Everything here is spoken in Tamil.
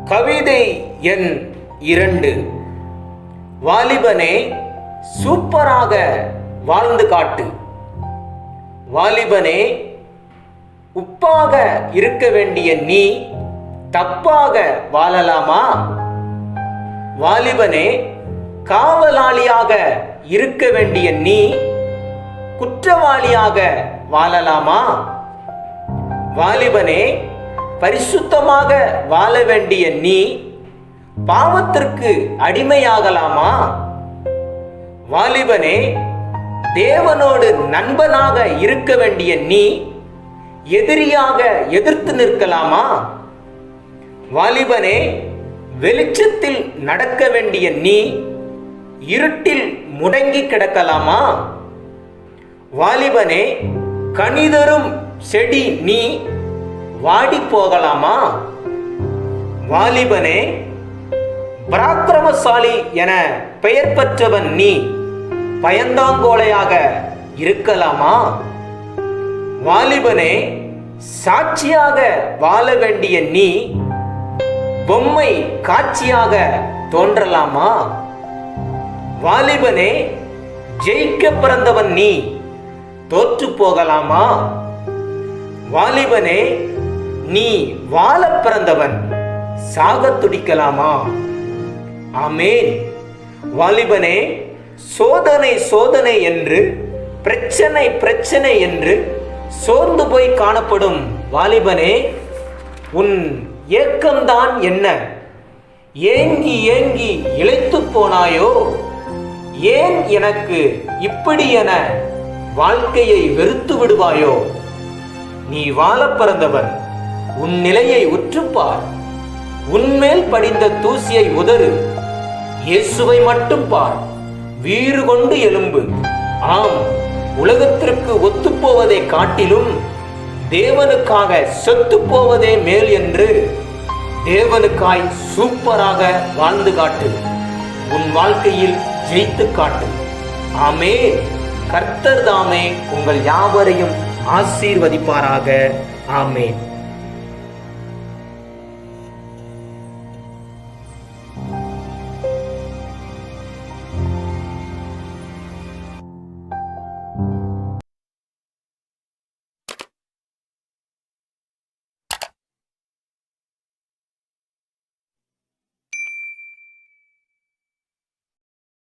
கவிதை எண் 2. வாலிபனே, சூப்பராக வாழ்ந்து காட்டு. வாலிபனே, உப்பாக இருக்க வேண்டிய நீ தப்பாக வாழலாமா? வாலிபனே, காவலாளியாக இருக்க வேண்டிய நீ குற்றவாளியாக வாழலாமா? வாலிபனே, பரிசுத்தமாக வாழ வேண்டிய நீ பாவத்திற்கு அடிமையாகலாமா? வாலிபனே, தேவனோடு நண்பனாக இருக்க வேண்டிய நீ எதிரியாக எதிர்த்து நிற்கலாமா? வாலிபனே, வெளிச்சத்தில் நடக்க வேண்டிய நீ இருட்டில் முடங்கி கிடக்கலாமா? வாலிபனே, கனிதரும் செடி நீ வாடி போகலாமா? வாலிபனே, பராக்கிரமசாலி என பெயர் பெற்றவன் நீ பயந்தாங்கோலையாக இருக்கலாமா? வாலிபனே, சாட்சியாக வாழ வேண்டிய நீ பொம்மை காட்சியாக தோன்றலாமா? வாலிபனே, ஜெயிக்க பிறந்தவன் நீ தோற்று போகலாமா? வாலிபனே, நீ வாழ பிறந்தவன் சாக துடிக்கலாமா? ஆமென். வாலிபனே, சோதனை சோதனை என்று, பிரச்சனை பிரச்சனை என்று சோர்ந்து போய் காணப்படும் வாலிபனே, உன் ஏக்கம்தான் என்ன? ஏங்கி ஏங்கி இளைத்து போனாயோ? ஏன் எனக்கு இப்படி என வாழ்க்கையை வெறுத்து விடுவாயோ? நீ வாழ பிறந்தவன், உன் நிலையை உற்றுப்பார். உன்மேல் படிந்த தூசியை உதறு. இயேசுவை மட்டும் பார். வீறு கொண்டு எழும்பு. ஆம், உலகத்திற்கு ஒத்துப்போவதை காட்டிலும் தேவனுக்காக செத்து போவதே மேல் என்று தேவனுக்காய் சூப்பராக வாழ்ந்து காட்டு. உன் வாழ்க்கையில் ஜெயித்து காட்டு. ஆமென். கர்த்தர் தாமே உங்கள் யாவரையும் ஆசீர்வதிப்பாராக. ஆமென்.